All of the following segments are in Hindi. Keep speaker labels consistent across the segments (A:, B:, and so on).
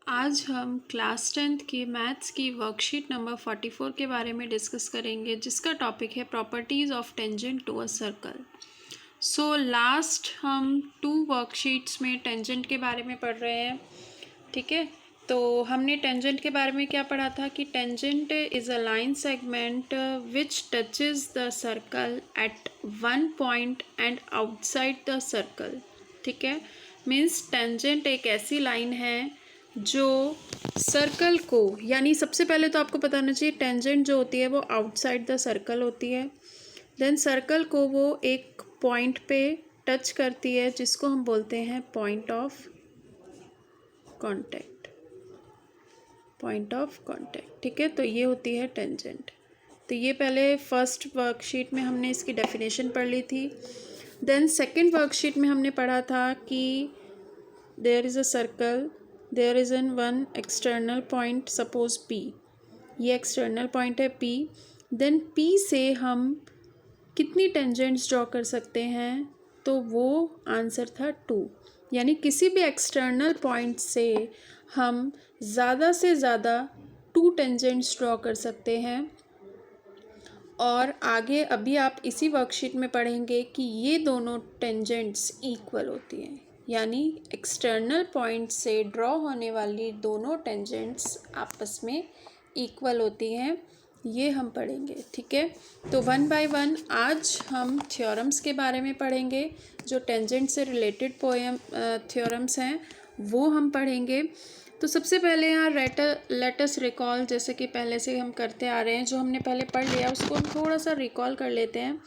A: आज हम क्लास 10th की मैथ्स की वर्कशीट नंबर 44 के बारे में डिस्कस करेंगे, जिसका टॉपिक है properties of tangent to a circle. So last हम 2 वर्कशीट्स में टेंजेंट के बारे में पढ़ रहे हैं। ठीक है, तो हमने टेंजेंट के बारे में क्या पढ़ा था कि tangent is a line segment which touches the circle eight one point and outside the circle. ठीक है, मीन्स टेंजेंट एक ऐसी लाइन है जो सर्कल को, यानी सबसे पहले तो आपको पता होना चाहिए टेंजेंट जो होती है वो आउटसाइड द सर्कल होती है। देन सर्कल को वो एक पॉइंट पे टच करती है जिसको हम बोलते हैं point of contact. Point of contact, ठीक है, तो ये होती है टेंजेंट। तो ये पहले फर्स्ट वर्कशीट में हमने इसकी डेफिनेशन पढ़ ली थी। देन सेकंड वर्कशीट में हमने पढ़ा था कि there is a circle, there is an one external point, suppose P। ये एक्सटर्नल पॉइंट है P। देन P से हम कितनी टेंजेंट्स ड्रॉ कर सकते हैं, तो वो आंसर था 2। यानी किसी भी एक्सटर्नल पॉइंट से हम ज़्यादा से ज़्यादा 2 टेंजेंट्स ड्रॉ कर सकते हैं। और आगे अभी आप इसी वर्कशीट में पढ़ेंगे कि ये दोनों टेंजेंट्स इक्वल होती हैं, यानी एक्सटर्नल पॉइंट से ड्रॉ होने वाली दोनों टेंजेंट्स आपस में इक्वल होती हैं। ये हम पढ़ेंगे। ठीक है, तो वन बाय वन आज हम थ्योरम्स के बारे में पढ़ेंगे। जो टेंजेंट से रिलेटेड थ्योरम्स हैं वो हम पढ़ेंगे। तो सबसे पहले यहाँ लेट अस रिकॉल, जैसे कि पहले से हम करते आ रहे हैं, जो हमने पहले पढ़ लिया उसको हम थोड़ा सा रिकॉल कर लेते हैं।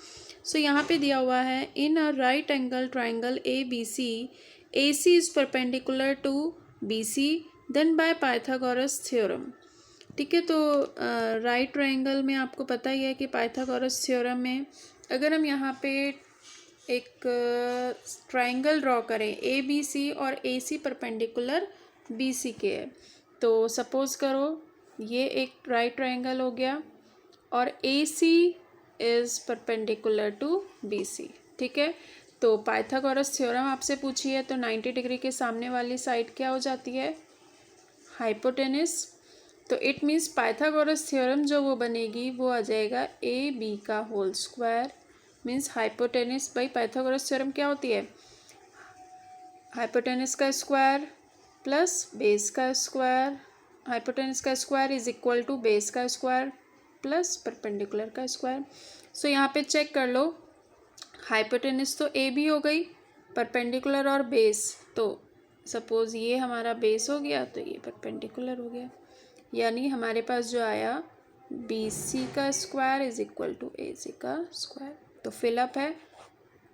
A: सो यहाँ पे दिया हुआ है in a right angle triangle A C is perpendicular to B C then by Pythagoras theorem. ठीक है, तो राइट ट्राइंगल में आपको पता ही है कि पाइथागोरस थ्योरम में अगर हम यहाँ पे एक ट्राइंगल ड्रॉ करें ए बी सी और A C perpendicular B C के है, तो सपोज करो ये एक राइट ट्राइंगल हो गया और A C is perpendicular to B C. ठीक है, तो पाइथागोरस थ्योरम आपसे पूछी है तो 90 डिग्री के सामने वाली साइड क्या हो जाती है, हाइपोटेनस। तो इट मीन्स पाइथागोरस थ्योरम जो वो बनेगी वो आ जाएगा ए बी का whole square, means hypotenuse by Pythagoras theorem क्या होती है, हाइपोटेनस का स्क्वायर प्लस बेस का स्क्वायर। हाइपोटेनस का square is equal to base का स्क्वायर प्लस परपेंडिकुलर का स्क्वायर। सो यहाँ पे चेक कर लो, हाइपोटेनस तो ए बी हो गई, परपेंडिकुलर और बेस, तो सपोज ये हमारा बेस हो गया तो ये परपेंडिकुलर हो गया, यानी हमारे पास जो आया बी सी का स्क्वायर इज इक्वल टू ए सी का स्क्वायर। तो फिलअप है,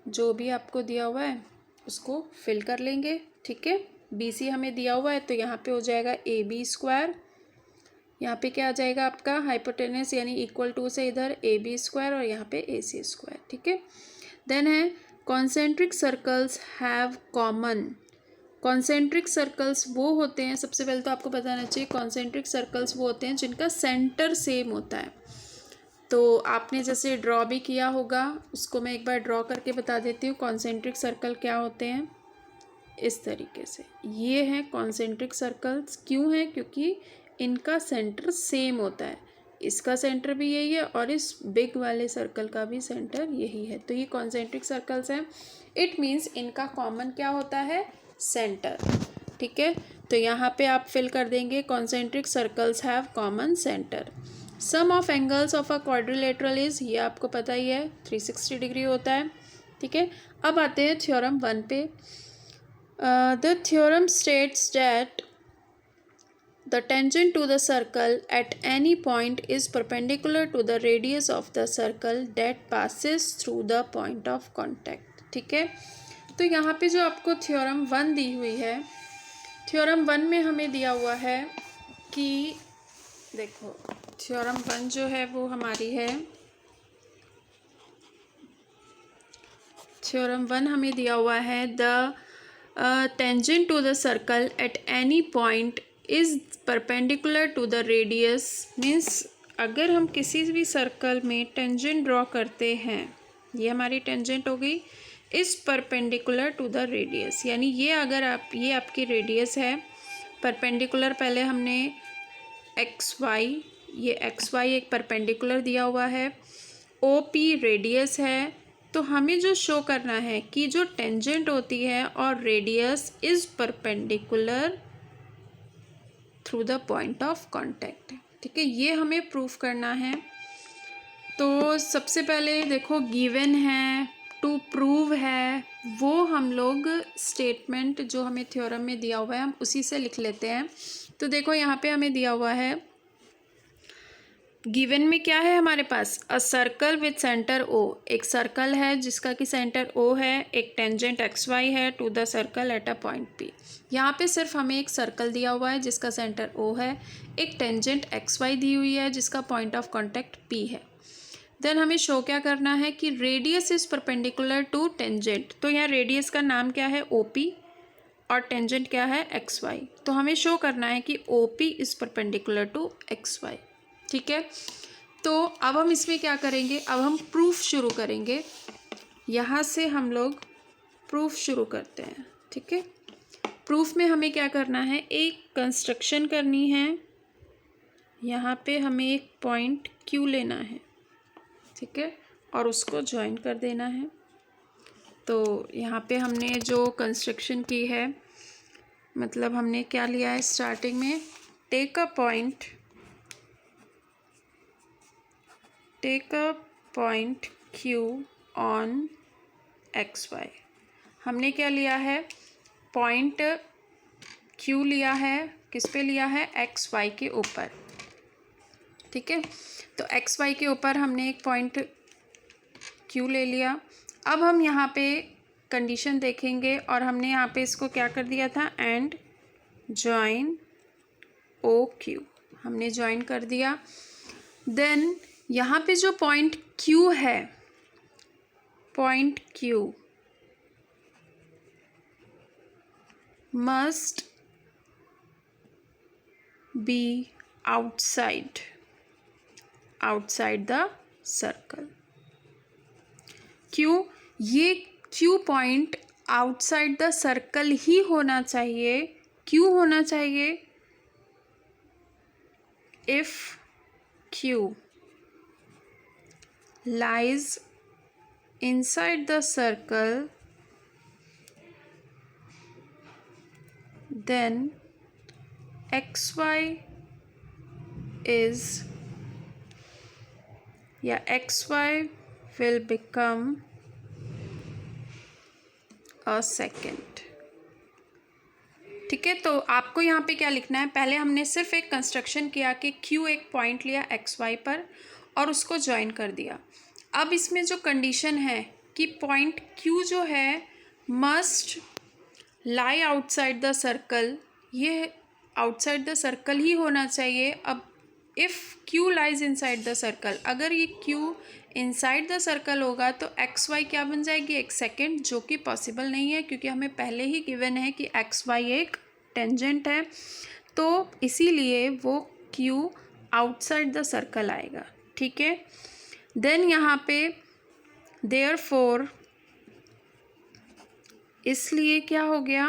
A: जो भी आपको दिया हुआ है उसको फिल कर लेंगे। ठीक है, बी सी हमें दिया हुआ है तो यहाँ पे हो जाएगा ए बी स्क्वायर, यहाँ पे क्या आ जाएगा आपका हाइपोटेनस यानी इक्वल टू से इधर ए बी स्क्वायर और यहाँ पे ए सी स्क्वायर। ठीक है, देन है concentric circles have common. Concentric circles वो होते हैं, सबसे पहले तो आपको बताना चाहिए कॉन्सेंट्रिक सर्कल्स वो होते हैं जिनका सेंटर सेम होता है। तो आपने जैसे ड्रॉ भी किया होगा, उसको मैं एक बार ड्रॉ करके बता देती हूँ कॉन्सेंट्रिक सर्कल क्या होते हैं। इस तरीके से ये हैं कॉन्सेंट्रिक सर्कल्स। क्यों है, क्योंकि इनका सेंटर सेम होता है, इसका सेंटर भी यही है और इस बिग वाले सर्कल का भी सेंटर यही है, तो ये कॉन्सेंट्रिक सर्कल्स हैं। इट मीन्स इनका कॉमन क्या होता है, सेंटर। ठीक है, तो यहाँ पे आप फिल कर देंगे concentric circles have common centre. Sum of angles of a quadrilateral is, ये आपको पता ही है 360 डिग्री होता है। ठीक है, अब आते हैं थ्योरम 1 पे। The theorem states that the tangent to the circle at any point is perpendicular to the radius of the circle that passes through the point of contact। ठीक है, तो यहाँ पे जो आपको थ्योरम 1 दी हुई है, थ्योरम 1 में हमें दिया हुआ है कि देखो थ्योरम 1 जो है वो हमारी है, थ्योरम 1 हमें दिया हुआ है the tangent to the circle at any point is perpendicular to the radius, means अगर हम किसी भी सर्कल में टेंजेंट ड्रॉ करते हैं, ये हमारी टेंजेंट हो गई, इस परपेंडिकुलर टू द रेडियस, यानी ये अगर आप, ये आपकी रेडियस है परपेंडिकुलर पहले हमने एक्स वाई, ये एक्स वाई एक परपेंडिकुलर दिया हुआ है, ओ पी रेडियस है। तो हमें जो शो करना है कि जो टेंजेंट होती है और radius is perpendicular through the point of contact. ठीक है, ये हमें प्रूफ करना है। तो सबसे पहले देखो गिवन है, टू प्रूव है, वो हम लोग स्टेटमेंट जो हमें थ्योरम में दिया हुआ है हम उसी से लिख लेते हैं। तो देखो यहाँ पे हमें दिया हुआ है, गिवन में क्या है हमारे पास, a circle with centre O, एक सर्कल है जिसका कि सेंटर ओ है, एक टेंजेंट एक्स वाई है to the circle at a point P. यहाँ पे सिर्फ हमें एक सर्कल दिया हुआ है जिसका सेंटर ओ है, एक टेंजेंट एक्स वाई दी हुई है जिसका पॉइंट ऑफ कॉन्टैक्ट पी है। देन हमें शो क्या करना है कि radius is perpendicular to tangent. तो यहाँ रेडियस का नाम क्या है, ओ पी, और टेंजेंट क्या है, एक्स वाई। तो हमें शो करना है कि O P is perpendicular to X Y. ठीक है, तो अब हम इसमें क्या करेंगे, अब हम प्रूफ शुरू करेंगे। यहाँ से हम लोग प्रूफ शुरू करते हैं। ठीक है, प्रूफ में हमें क्या करना है, एक कंस्ट्रक्शन करनी है। यहाँ पे हमें एक पॉइंट क्यू लेना है, ठीक है, और उसको ज्वाइन कर देना है। तो यहाँ पे हमने जो कंस्ट्रक्शन की है, मतलब हमने क्या लिया है स्टार्टिंग में, take a point Q on X Y. हमने क्या लिया है, पॉइंट Q लिया है, किस पे लिया है, एक्स वाई के ऊपर। ठीक है, तो एक्स वाई के ऊपर हमने एक पॉइंट Q ले लिया। अब हम यहाँ पे कंडीशन देखेंगे और हमने यहाँ पे इसको क्या कर दिया था, एंड ज्वाइन ओ क्यू, हमने ज्वाइन कर दिया। देन यहाँ पे जो पॉइंट Q है, point Q must be outside the circle. क्यों, ये Q point outside the circle ही होना चाहिए। क्यों होना चाहिए, if Q lies inside the circle, then xy will become a secant। ठीक है, तो आपको यहाँ पे क्या लिखना है, पहले हमने सिर्फ एक कंस्ट्रक्शन किया कि Q एक पॉइंट लिया एक्स वाई पर और उसको ज्वाइन कर दिया। अब इसमें जो कंडीशन है कि पॉइंट Q जो है must lie outside the circle, ये आउटसाइड द सर्कल ही होना चाहिए। अब if Q lies inside the circle, अगर ये Q इनसाइड द सर्कल होगा तो एक्स वाई क्या बन जाएगी, एक सेकेंड, जो कि पॉसिबल नहीं है क्योंकि हमें पहले ही गिवन है कि एक्स वाई एक टेंजेंट है, तो इसीलिए वो Q आउटसाइड द सर्कल आएगा। ठीक है, देन यहाँ पे देयरफॉर, इसलिए क्या हो गया,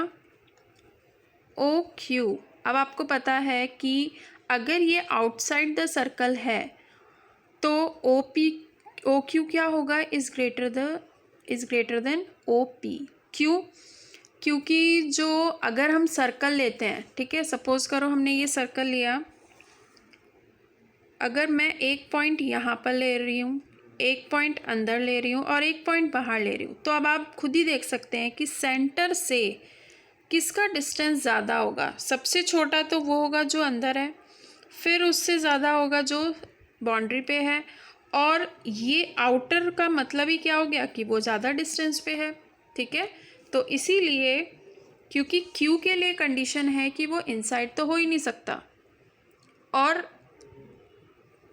A: ओ क्यू। अब आपको पता है कि अगर ये आउटसाइड द सर्कल है तो ओ क्यू क्या होगा, is greater than O P. क्यों, क्योंकि जो अगर हम सर्कल लेते हैं, ठीक है, सपोज करो हमने ये सर्कल लिया, अगर मैं एक पॉइंट यहाँ पर ले रही हूँ, एक पॉइंट अंदर ले रही हूँ और एक पॉइंट बाहर ले रही हूँ, तो अब आप खुद ही देख सकते हैं कि सेंटर से किसका डिस्टेंस ज़्यादा होगा। सबसे छोटा तो वो होगा जो अंदर है, फिर उससे ज़्यादा होगा जो बाउंड्री पे है, और ये आउटर का मतलब ही क्या हो गया कि वो ज़्यादा डिस्टेंस पे है। ठीक है, तो इसीलिए क्योंकि Q के लिए कंडीशन है कि वो इनसाइड तो हो ही नहीं सकता, और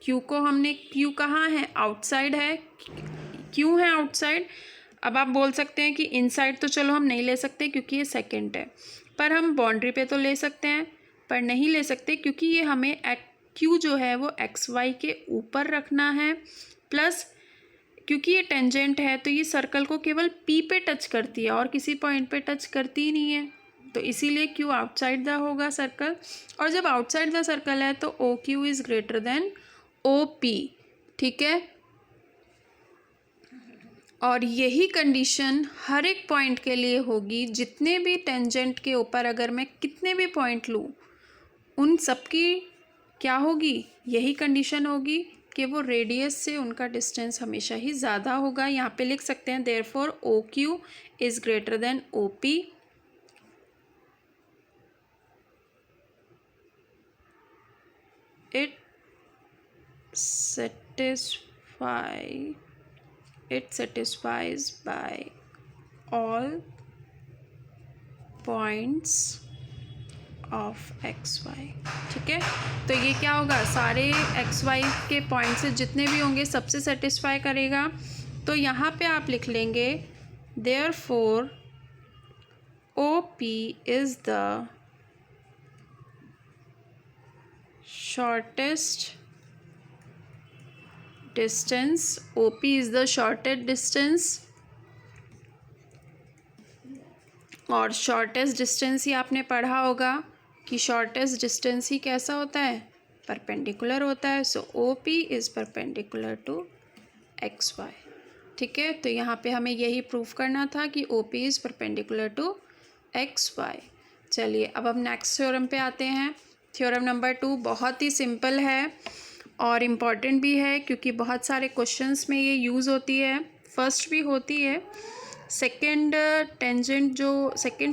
A: Q को हमने, Q कहाँ है, आउटसाइड है, Q है आउटसाइड। अब आप बोल सकते हैं कि इनसाइड तो चलो हम नहीं ले सकते क्योंकि ये सेकेंड है, पर हम बाउंड्री पे तो ले सकते हैं, पर नहीं ले सकते क्योंकि ये हमें Q जो है वो एक्स वाई के ऊपर रखना है, प्लस क्योंकि ये टेंजेंट है तो ये सर्कल को केवल P पे टच करती है और किसी पॉइंट पे टच करती ही नहीं है। तो इसीलिए क्यू आउटसाइड द होगा सर्कल, और जब आउटसाइड द सर्कल है तो O Q is greater than O P, ठीक है। और यही कंडीशन हर एक पॉइंट के लिए होगी, जितने भी टेंजेंट के ऊपर अगर मैं कितने भी पॉइंट लूँ उन सब की क्या होगी, यही कंडीशन होगी कि वो रेडियस से उनका डिस्टेंस हमेशा ही ज़्यादा होगा। यहाँ पे लिख सकते हैं therefore O Q is greater than O P. It satisfies by all points of x y, ठीक है। तो ये क्या होगा, सारे x y के पॉइंट से जितने भी होंगे सबसे सेटिस्फाई करेगा। तो यहाँ पे आप लिख लेंगे therefore OP is the shortest distance, OP is the shortest distance, और शॉर्टेस्ट डिस्टेंस ही आपने पढ़ा होगा कि शॉर्टेस्ट डिस्टेंस ही कैसा होता है, परपेंडिकुलर होता है। So OP is perpendicular to XY, ठीक है। तो यहाँ पे हमें यही प्रूफ करना था कि OP is perpendicular to XY। चलिए अब हम नेक्स्ट थ्योरम पे आते हैं। थ्योरम नंबर 2 बहुत ही सिंपल है और इम्पॉर्टेंट भी है, क्योंकि बहुत सारे क्वेश्चंस में ये यूज़ होती है, फर्स्ट भी होती है। सेकंड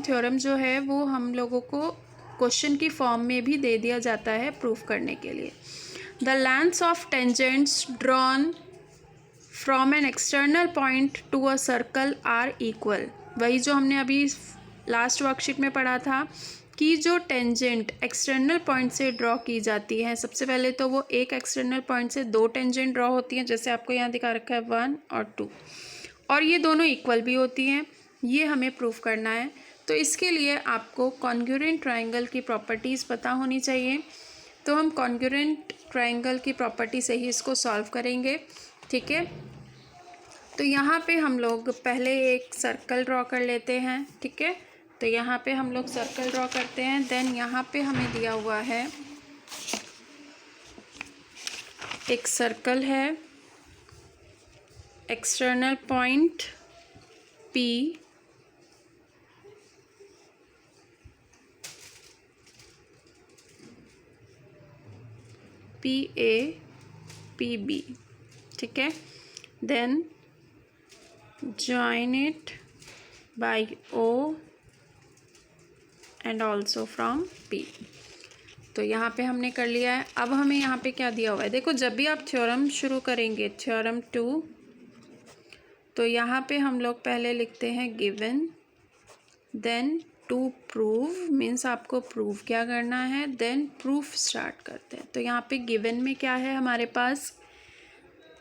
A: थ्योरम जो है वो हम लोगों को क्वेश्चन की फॉर्म में भी दे दिया जाता है प्रूफ करने के लिए। The lengths of tangents drawn from an external point to a circle are equal. वही जो हमने अभी लास्ट वर्कशीट में पढ़ा था कि जो टेंजेंट एक्सटर्नल पॉइंट से ड्रॉ की जाती है, सबसे पहले तो वो एक एक्सटर्नल पॉइंट से 2 टेंजेंट ड्रॉ होती हैं, जैसे आपको यहाँ दिखा रखा है 1 और 2, और ये दोनों इक्वल भी होती हैं। ये हमें प्रूफ करना है। तो इसके लिए आपको कॉन्ग्रुएंट ट्रायंगल की प्रॉपर्टीज़ पता होनी चाहिए। तो हम कॉन्ग्रुएंट ट्रायंगल की प्रॉपर्टी से ही इसको सॉल्व करेंगे, ठीक है। तो यहाँ पे हम लोग पहले एक सर्कल ड्रॉ कर लेते हैं, ठीक है। तो यहाँ पे हम लोग सर्कल ड्रॉ करते हैं। देन यहाँ पे हमें दिया हुआ है एक सर्कल है, external point P, PA PB, ठीक है। Then join it by O and also from P। तो यहाँ पे हमने कर लिया है। अब हमें यहाँ पे क्या दिया हुआ है, देखो जब भी आप थ्योरम शुरू करेंगे, थ्योरम 2, तो यहाँ पे हम लोग पहले लिखते हैं given, then to prove, means आपको प्रूव क्या करना है, देन प्रूफ स्टार्ट करते हैं। तो यहाँ पे गिवन में क्या है हमारे पास,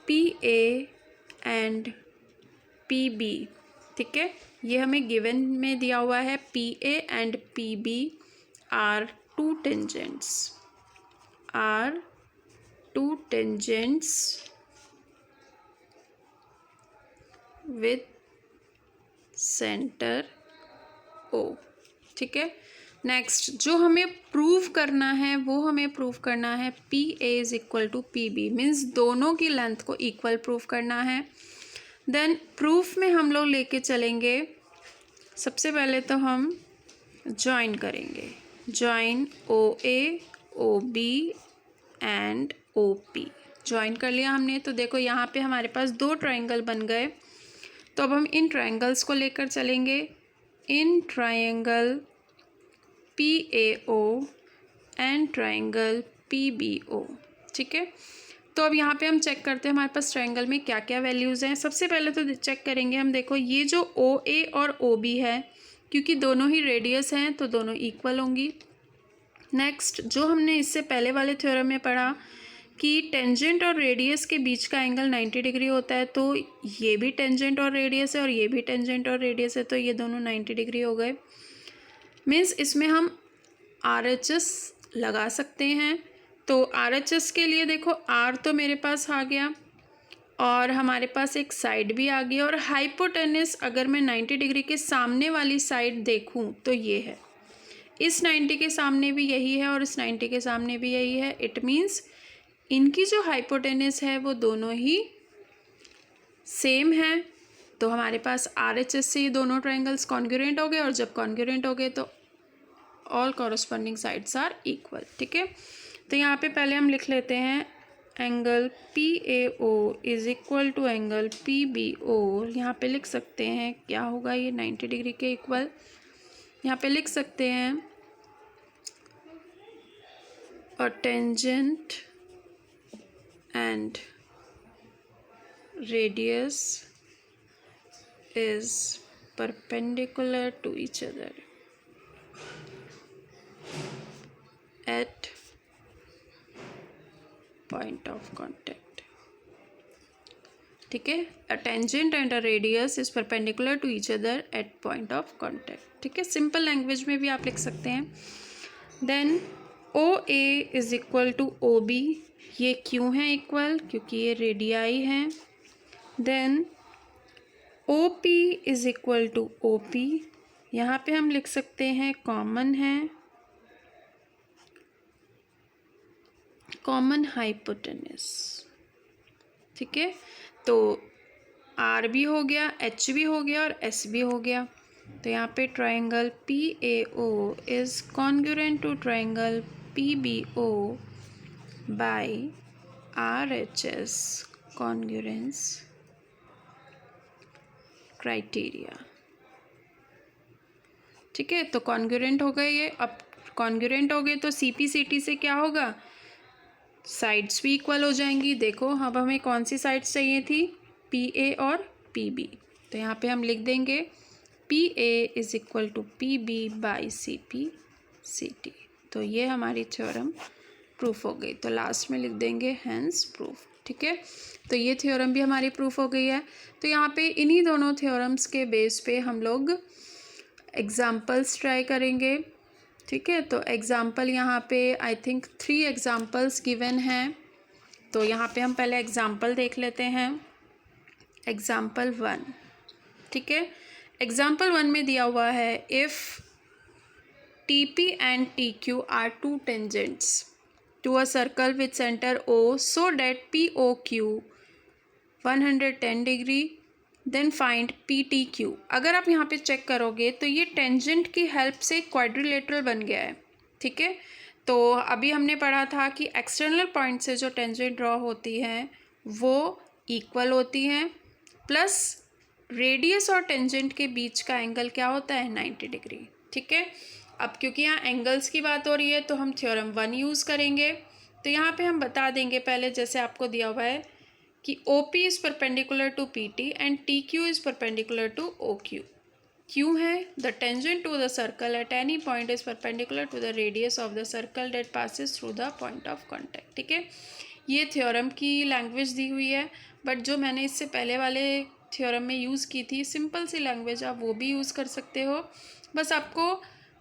A: PA एंड PB, ठीक है। ये हमें गिवन में दिया हुआ है PA and PB are two tangents with centre O, ठीक है। नेक्स्ट जो हमें प्रूव करना है वो हमें प्रूव करना है PA is equal to PB, means दोनों की लेंथ को इक्वल प्रूव करना है। देन प्रूफ में हम लोग लेके चलेंगे, सबसे पहले तो हम ज्वाइन करेंगे, join OA OB and OP। Join कर लिया हमने। तो देखो यहाँ पे हमारे पास 2 ट्रायंगल बन गए। तो अब हम इन ट्रायंगल्स को लेकर चलेंगे, in triangle PAO and triangle PBO, ठीक है। तो अब यहाँ पे हम चेक करते हैं हमारे पास ट्रायंगल में क्या क्या वैल्यूज़ हैं। सबसे पहले तो चेक करेंगे हम, देखो ये जो OA और OB है, क्योंकि दोनों ही रेडियस हैं तो दोनों इक्वल होंगी। नेक्स्ट जो हमने इससे पहले वाले थ्योरम में पढ़ा कि टेंजेंट और रेडियस के बीच का एंगल 90 डिग्री होता है, तो ये भी टेंजेंट और रेडियस है और ये भी टेंजेंट और रेडियस है, तो ये दोनों 90 डिग्री हो गए। मीन्स इसमें हम RHS लगा सकते हैं। तो RHS के लिए देखो R तो मेरे पास आ गया और हमारे पास एक साइड भी आ गई, और हाइपोटेनस अगर मैं 90 डिग्री के सामने वाली साइड देखूं तो ये है, इस 90 के सामने भी यही है और इस 90 के सामने भी यही है। इट मीन्स इनकी जो हाइपोटेनस है वो दोनों ही सेम है। तो हमारे पास RHS से ये दोनों ट्रायंगल्स कॉन्ग्रुएंट हो गए, और जब कॉन्ग्रुएंट हो गए तो all corresponding sides are equal. ठीक है, तो यहाँ पे पहले हम लिख लेते हैं angle PAO is equal to angle PBO। यहाँ पे लिख सकते हैं क्या होगा, ये 90 डिग्री के इक्वल। यहाँ पे लिख सकते हैं a tangent and radius is perpendicular to each other at point of contact। ठीक है, a tangent and a radius is perpendicular to each other at point of contact। ठीक है, सिंपल लैंग्वेज में भी आप लिख सकते हैं। Then OA is equal to OB, ये क्यों है इक्वल, क्योंकि ये रेडियाई हैं। Then OP is equal to OP, यहाँ पे हम लिख सकते हैं कॉमन है, कॉमन हाइपोटेनस। ठीक है, तो R भी हो गया, H भी हो गया और S भी हो गया। तो यहाँ पे triangle PAO is congruent to triangle PBO by RHS congruence criteria. ठीक है, तो कॉन्ग्रुएंट हो गए ये। अब कॉन्ग्रुएंट हो गए तो CP/CT से क्या होगा, साइड्स भी इक्वल हो जाएंगी। देखो अब हमें कौन सी साइड्स चाहिए थी, PA और PB। तो यहाँ पे हम लिख देंगे PA is equal to PB by CP/CT। तो ये हमारी थ्योरम प्रूफ हो गई। तो लास्ट में लिख देंगे हैंस प्रूफ। ठीक है, तो ये थ्योरम भी हमारी प्रूफ हो गई है। तो यहाँ पे इन्हीं दोनों थ्योरम्स के बेस पे हम लोग एग्जाम्पल्स ट्राई करेंगे। ठीक है, तो एग्ज़ाम्पल यहाँ पे आई थिंक 3 एग्ज़ाम्पल्स गिवन हैं। तो यहाँ पे हम पहले एग्ज़ाम्पल देख लेते हैं। एग्ज़ाम्पल 1, ठीक है, एग्ज़ाम्पल 1 में दिया हुआ है if TP and TQ are 2 tangents to a circle with centre O so that POQ 110 degree then find PTQ। अगर आप यहाँ पे चेक करोगे तो ये टेंजेंट की हेल्प से क्वाड्रिलेटरल बन गया है। ठीक है, तो अभी हमने पढ़ा था कि एक्सटर्नल पॉइंट से जो टेंजेंट ड्रॉ होती हैं वो इक्वल होती हैं, प्लस रेडियस और टेंजेंट के बीच का एंगल क्या होता है, 90 डिग्री। ठीक है, अब क्योंकि यहाँ एंगल्स की बात हो रही है तो हम थ्योरम 1 यूज़ करेंगे। तो यहाँ पे हम बता देंगे पहले, जैसे आपको दिया हुआ है कि OP is perpendicular to PT and TQ is perpendicular to OQ। क्यों है, the tangent to the circle at any point is perpendicular to the radius of the circle that passes through the point of contact. ठीक है, ये थ्योरम की लैंग्वेज दी हुई है, बट जो मैंने इससे पहले वाले थ्योरम में यूज़ की थी सिंपल सी लैंग्वेज, आप वो भी यूज़ कर सकते हो। बस आपको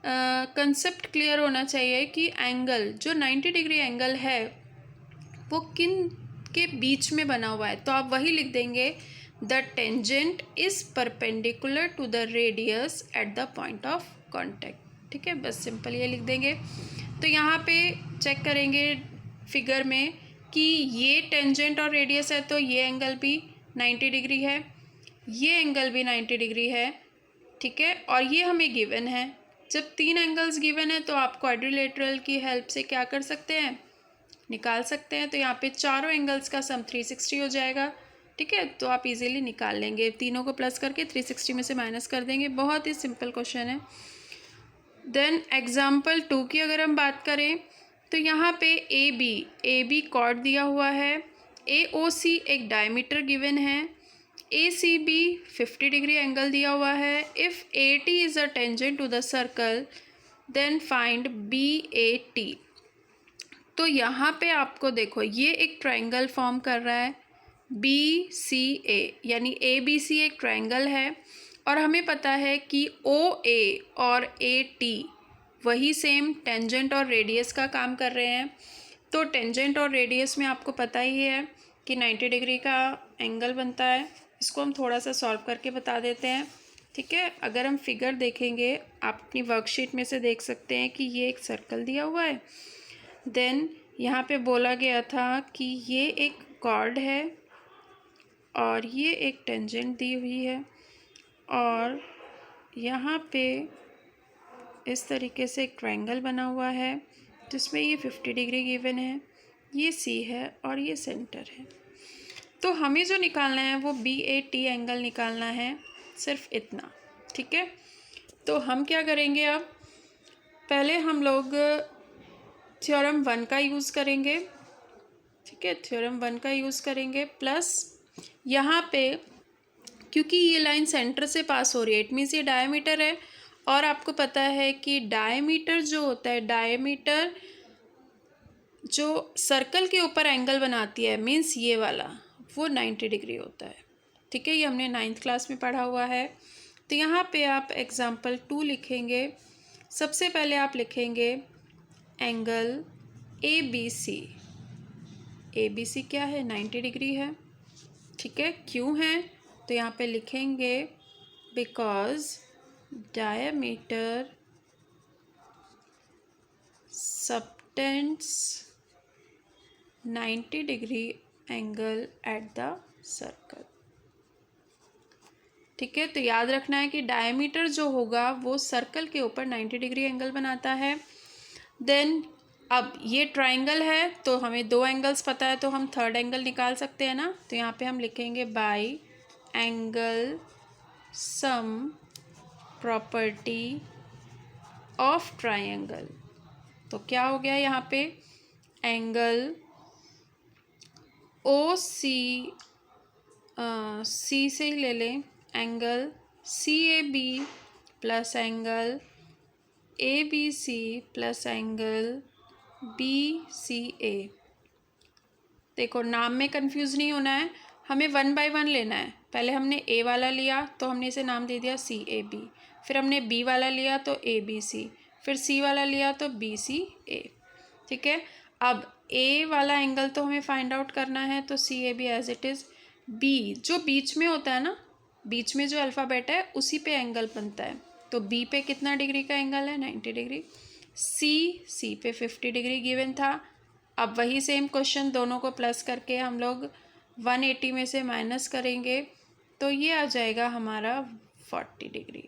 A: कंसेप्ट क्लियर होना चाहिए कि एंगल जो 90 डिग्री एंगल है वो किन के बीच में बना हुआ है। तो आप वही लिख देंगे the tangent is perpendicular to the radius at the point of contact. ठीक है, बस सिंपल ये लिख देंगे। तो यहाँ पे चेक करेंगे फिगर में कि ये टेंजेंट और रेडियस है तो ये एंगल भी 90 डिग्री है, ये एंगल भी 90 डिग्री है। ठीक है, और ये हमें गिवन है। जब 3 एंगल्स गिवन है तो आप क्वाड्रिलेटरल की हेल्प से क्या कर सकते हैं, निकाल सकते हैं। तो यहाँ पे चारों एंगल्स का सम 360 हो जाएगा। ठीक है, तो आप इजीली निकाल लेंगे, तीनों को प्लस करके 360 में से माइनस कर देंगे। बहुत ही सिंपल क्वेश्चन है। देन एग्जाम्पल 2 की अगर हम बात करें तो यहाँ पे ए बी कॉर्ड दिया हुआ है, AOC एक डायमीटर गिवन है, ACB 50 डिग्री एंगल दिया हुआ है। If AT is a tangent to the circle then find BAT। तो यहाँ पे आपको देखो ये एक ट्रायंगल फॉर्म कर रहा है BCA, यानी ABC एक ट्रायंगल है, और हमें पता है कि OA और AT वही सेम टेंजेंट और रेडियस का काम कर रहे हैं। तो टेंजेंट और रेडियस में आपको पता ही है कि 90 डिग्री का एंगल बनता है। इसको हम थोड़ा सा सॉल्व करके बता देते हैं। ठीक है। अगर हम फिगर देखेंगे, आप अपनी वर्कशीट में से देख सकते हैं कि ये एक सर्कल दिया हुआ है, देन यहाँ पे बोला गया था कि ये एक कॉर्ड है और ये एक टेंजेंट दी हुई है, और यहाँ पे इस तरीके से एक ट्रायंगल बना हुआ है जिसमें ये 50 डिग्री गिवन है, ये सी है और ये सेंटर है। तो हमें जो निकालना है वो BAT एंगल निकालना है, सिर्फ इतना। ठीक है, तो हम क्या करेंगे, अब पहले हम लोग थ्योरम 1 का यूज़ करेंगे। ठीक है, थ्योरम 1 का यूज़ करेंगे, प्लस यहाँ पे क्योंकि ये लाइन सेंटर से पास हो रही है, इट मीन्स ये डायमीटर है, और आपको पता है कि डायमीटर जो होता है, डायमीटर जो सर्कल के ऊपर एंगल बनाती है, मीन्स ये वाला, वो 90 डिग्री होता है। ठीक है, ये हमने 9th क्लास में पढ़ा हुआ है। तो यहाँ पे आप एग्जाम्पल 2 लिखेंगे। सबसे पहले आप लिखेंगे एंगल ABC। ABC क्या है, 90 डिग्री है। ठीक है, क्यों है, तो यहाँ पे लिखेंगे because diameter subtends 90 degree angle at the circle. ठीक है, तो याद रखना है कि डायमीटर जो होगा वो सर्कल के ऊपर 90 डिग्री एंगल बनाता है। देन अब ये ट्रायंगल है तो हमें 2 एंगल्स पता है, तो हम थर्ड एंगल निकाल सकते हैं ना। तो यहाँ पे हम लिखेंगे bye angle sum property of triangle. तो क्या हो गया यहाँ पे, एंगल OC C से ही ले लें, angle CAB plus angle ABC plus angle BCA। देखो, नाम में कंफ्यूज नहीं होना है, हमें 1 बाय 1 लेना है। पहले हमने A वाला लिया तो हमने इसे नाम दे दिया CAB, फिर हमने B वाला लिया तो ABC, फिर C वाला लिया तो BCA। ठीक है, अब A वाला एंगल तो हमें फाइंड आउट करना है, तो CAB as it is. B जो बीच में होता है ना, बीच में जो अल्फ़ाबेट है उसी पे एंगल बनता है, तो B पे कितना डिग्री का एंगल है, 90 डिग्री। C पे 50 डिग्री गिवन था। अब वही सेम क्वेश्चन, दोनों को प्लस करके हम लोग 180 में से माइनस करेंगे, तो ये आ जाएगा हमारा 40 डिग्री।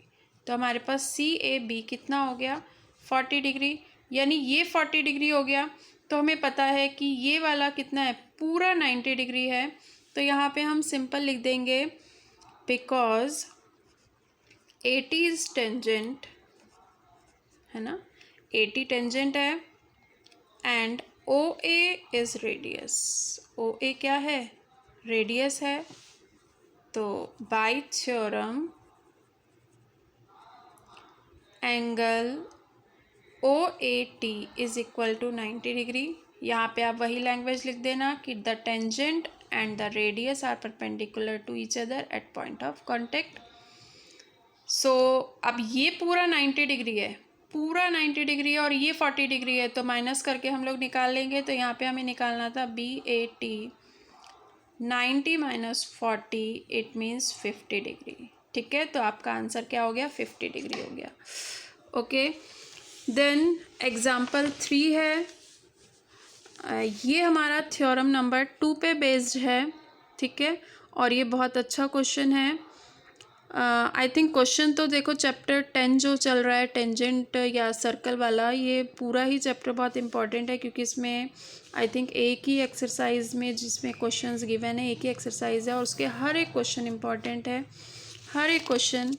A: तो हमारे पास CAB कितना हो गया, 40 डिग्री, यानी ये 40 डिग्री हो गया। तो हमें पता है कि ये वाला कितना है, पूरा 90 डिग्री है। तो यहाँ पे हम सिंपल लिख देंगे बिकॉज AT इज टेंजेंट, है ना, AT टेंजेंट है, and OA is radius. OA क्या है, रेडियस है। तो by theorem angle OAT is equal to 90 degree. यहाँ पे आप वही लैंग्वेज लिख देना कि the tangent and the radius are perpendicular to each other at point of contact. So अब ये पूरा 90 डिग्री है, पूरा 90 डिग्री है, और ये 40 डिग्री है, तो माइनस करके हम लोग निकाल लेंगे। तो यहाँ पे हमें निकालना था BAT, 90 minus 40 it means 50 degree. ठीक है, तो आपका आंसर क्या हो गया, 50 डिग्री हो गया। ओके, देन एग्जाम्पल 3 है, ये हमारा थ्योरम नंबर 2 पे बेस्ड है। ठीक है, और ये बहुत अच्छा क्वेश्चन है। आई थिंक क्वेश्चन तो देखो, चैप्टर 10 जो चल रहा है टेंजेंट या सर्कल वाला, ये पूरा ही चैप्टर बहुत इंपॉर्टेंट है, क्योंकि इसमें आई थिंक एक ही एक्सरसाइज में जिसमें क्वेश्चंस गिवन है, एक ही एक्सरसाइज है, और उसके हर एक क्वेश्चन इंपॉर्टेंट है। हर एक क्वेश्चन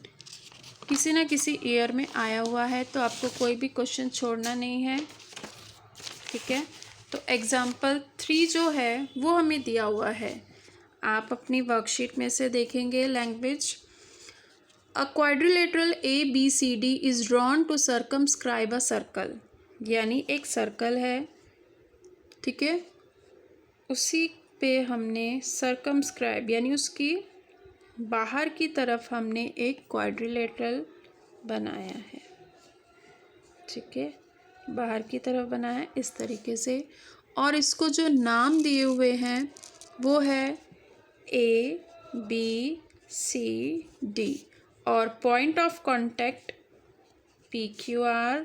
A: किसी ना किसी ईयर में आया हुआ है, तो आपको कोई भी क्वेश्चन छोड़ना नहीं है। ठीक है, तो एग्जाम्पल 3 जो है वो हमें दिया हुआ है, आप अपनी वर्कशीट में से देखेंगे language. A quadrilateral ABCD is drawn to circumscribe a circle, यानी एक सर्कल है। ठीक है, उसी पे हमने सर्कमस्क्राइब यानी उसकी बाहर की तरफ हमने एक क्वाड्रिलेटरल बनाया है। ठीक है, बाहर की तरफ बनाया है इस तरीके से, और इसको जो नाम दिए हुए हैं वो है ABCD, और पॉइंट ऑफ कांटेक्ट PQR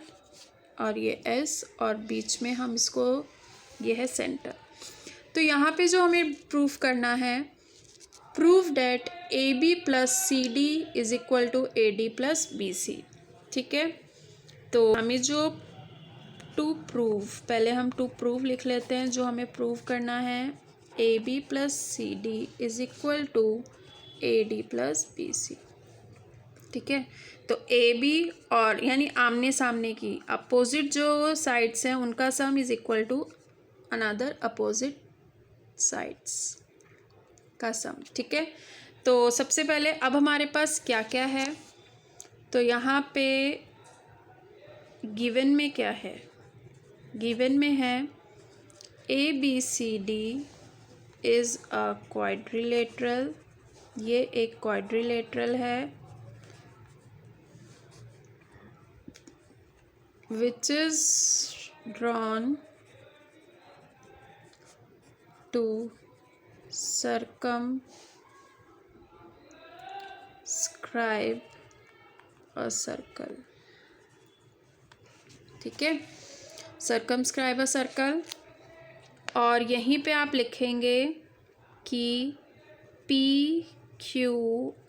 A: और ये S और बीच में हम इसको, ये है सेंटर। तो यहाँ पे जो हमें प्रूफ करना है, proof that AB plus CD is equal to AD plus BC। ठीक है, तो हमें जो टू प्रूफ, पहले हम टू प्रूफ लिख लेते हैं जो हमें प्रूफ करना है। AB plus CD is equal to AD plus BC। ठीक है, तो AB और यानी आमने सामने की अपोजिट जो साइड्स हैं उनका sum is equal to another opposite sides का सम। ठीक है, तो सबसे पहले अब हमारे पास क्या क्या है, तो यहाँ पे गिवन में क्या है, गिवन में है ABCD इज़ अ क्वाड्रिलेटरल, ये एक क्वाड्रिलेटरल है which is drawn to circumscribe a circle। ठीक है, circumscribe a circle, और यहीं पे आप लिखेंगे कि P, Q,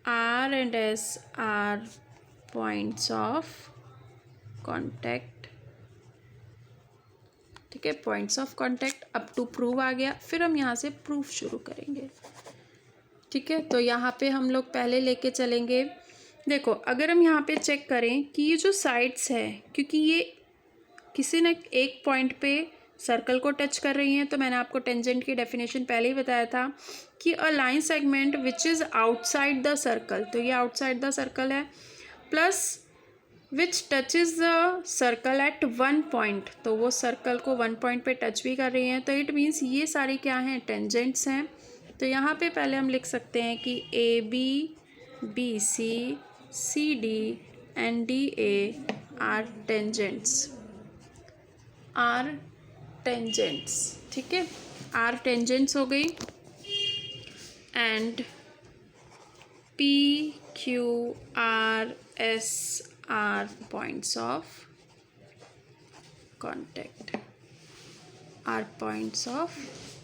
A: R and S are points of contact. ठीक है, पॉइंट्स ऑफ कांटेक्ट। अब टू प्रूव आ गया, फिर हम यहाँ से प्रूफ शुरू करेंगे। ठीक है, तो यहाँ पे हम लोग पहले लेके चलेंगे। देखो, अगर हम यहाँ पे चेक करें कि ये जो साइड्स है, क्योंकि ये किसी न एक पॉइंट पे सर्कल को टच कर रही हैं, तो मैंने आपको टेंजेंट की डेफिनेशन पहले ही बताया था कि a line segment which is outside the circle, तो ये आउटसाइड द सर्कल है, plus which touches the circle eight one point, तो वो सर्कल को वन पॉइंट पे टच भी कर रही हैं, तो इट मीन्स ये सारी क्या हैं, टेंजेंट्स हैं। तो यहाँ पे पहले हम लिख सकते हैं कि AB, BC, CD and DA are tangents, are tangents. ठीक है, आर टेंजेंट्स हो गई, and PQRS are points of contact, are points of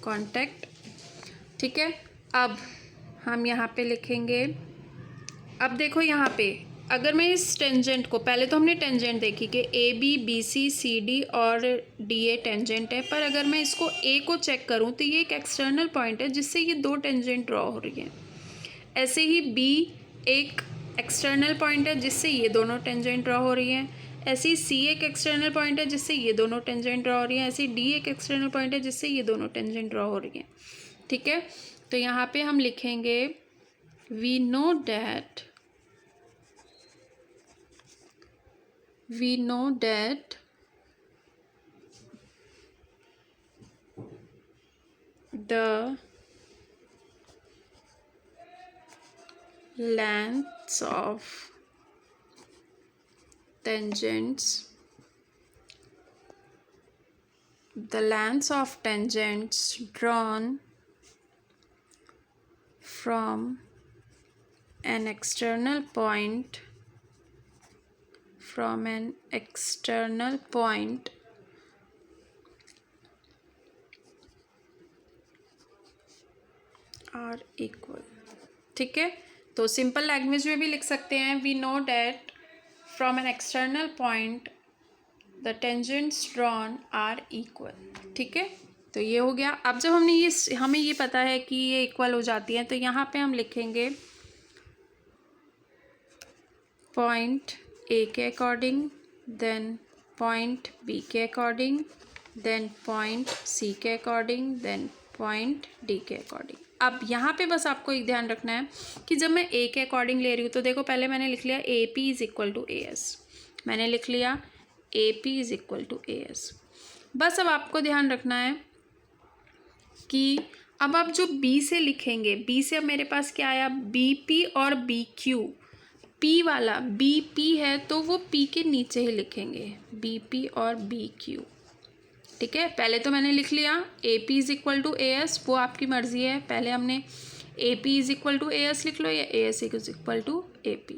A: contact। ठीक है, अब हम यहाँ पे लिखेंगे, अब देखो यहाँ पे अगर मैं इस टेंजेंट को, पहले तो हमने टेंजेंट देखी कि AB, BC, CD और DA टेंजेंट है, पर अगर मैं इसको A को चेक करूँ तो ये एक एक्सटर्नल पॉइंट है जिससे ये दो टेंजेंट ड्रॉ हो रही हैं। ऐसे ही B एक एक्सटर्नल पॉइंट है जिससे ये दोनों टेंजेंट ड्रॉ हो रही हैं। ऐसे ही C एक एक्सटर्नल पॉइंट है जिससे ये दोनों टेंजेंट ड्रॉ हो रही हैं। ऐसे ही D एक एक्सटर्नल पॉइंट है जिससे ये दोनों टेंजेंट ड्रॉ हो रही हैं। ठीक है, तो यहाँ पे हम लिखेंगे we know that the lengths of tangents drawn from an external point are equal। ठीक है, तो सिंपल लैंग्वेज में भी लिख सकते हैं we know that from an external point the tangents drawn are equal. ठीक है, तो ये हो गया। अब जब हमें ये पता है कि ये इक्वल हो जाती हैं, तो यहाँ पे हम लिखेंगे पॉइंट A के अकॉर्डिंग, देन पॉइंट B के अकॉर्डिंग, देन पॉइंट C के अकॉर्डिंग, देन पॉइंट D के अकॉर्डिंग। अब यहाँ पे बस आपको एक ध्यान रखना है कि जब मैं A के अकॉर्डिंग ले रही हूँ, तो देखो पहले मैंने लिख लिया AP is equal to AS, मैंने लिख लिया AP is equal to AS। बस अब आपको ध्यान रखना है कि अब आप जो B से लिखेंगे, B से अब मेरे पास क्या आया, BP और BQ, P वाला BP है तो वो P के नीचे ही लिखेंगे, BP और BQ। ठीक है, पहले तो मैंने लिख लिया AP is equal to AS, वो आपकी मर्ज़ी है, पहले हमने AP is equal to AS लिख लो या AS is equal to AP।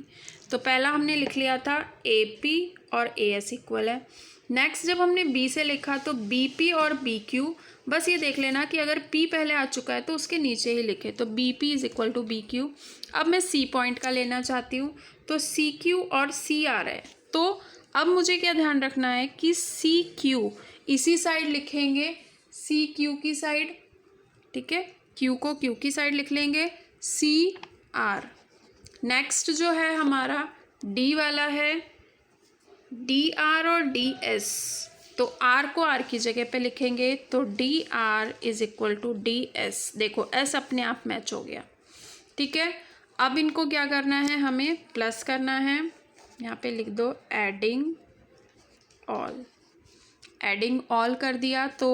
A: तो पहला हमने लिख लिया था AP और AS इक्वल है। नेक्स्ट जब हमने B से लिखा तो BP और BQ, बस ये देख लेना कि अगर P पहले आ चुका है तो उसके नीचे ही लिखे, तो BP is equal to BQ। अब मैं C पॉइंट का लेना चाहती हूँ, तो CQ और C आ रहा है। तो अब मुझे क्या ध्यान रखना है कि CQ इसी साइड लिखेंगे, CQ की साइड, ठीक है, Q को Q की साइड लिख लेंगे, CR। नेक्स्ट जो है हमारा D वाला है, DR और DS, तो R को R की जगह पे लिखेंगे, तो DR is equal to DS। देखो S अपने आप मैच हो गया, ठीक है। अब इनको क्या करना है, हमें प्लस करना है, यहाँ पे लिख दो एडिंग ऑल। एडिंग ऑल कर दिया तो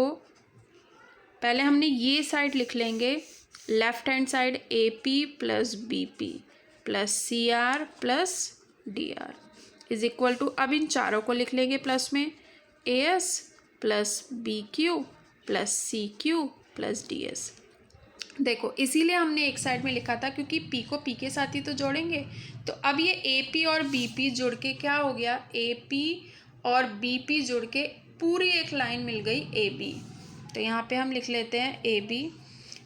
A: पहले हमने ये साइड लिख लेंगे, left hand side AP plus BP plus CR plus DR is equal to, अब इन चारों को लिख लेंगे प्लस में, AS plus BQ plus CQ plus DS। देखो इसीलिए हमने एक साइड में लिखा था क्योंकि P को P के साथ ही तो जोड़ेंगे। तो अब ये AP और BP जुड़ के क्या हो गया, AP और BP जुड़ के पूरी एक लाइन मिल गई AB। तो यहाँ पे हम लिख लेते हैं AB।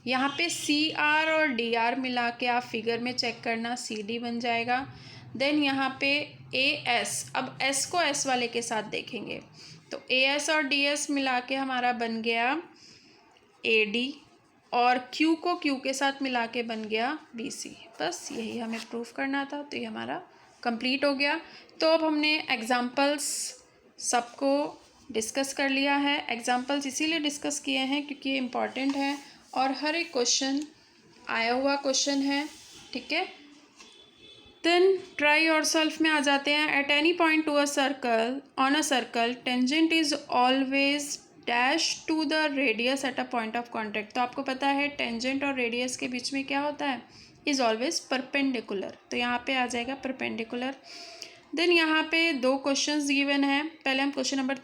A: यहाँ पे CR और DR मिला के आप फिगर में चेक करना, CD बन जाएगा। देन यहाँ पे AS, अब S को S वाले के साथ देखेंगे, तो AS और DS मिला के हमारा बन गया AD, और Q को Q के साथ मिला के बन गया BC। बस यही हमें प्रूफ करना था, तो ये हमारा कंप्लीट हो गया। तो अब हमने एग्जांपल्स सबको डिस्कस कर लिया है। एग्जांपल्स इसीलिए डिस्कस किए हैं क्योंकि ये इम्पॉर्टेंट है और हर एक क्वेश्चन आया हुआ क्वेश्चन है, ठीक है। देन ट्राई योरसेल्फ में आ जाते हैं। At any point to a circle, on a circle, tangent is always dash to the radius at a point of contact. तो आपको पता है टेंजेंट और रेडियस के बीच में क्या होता है, इज ऑलवेज परपेंडिकुलर, तो यहाँ पे आ जाएगा परपेंडिकुलर। देन यहाँ पे दो क्वेश्चंस गिवन है। पहले हम क्वेश्चन नंबर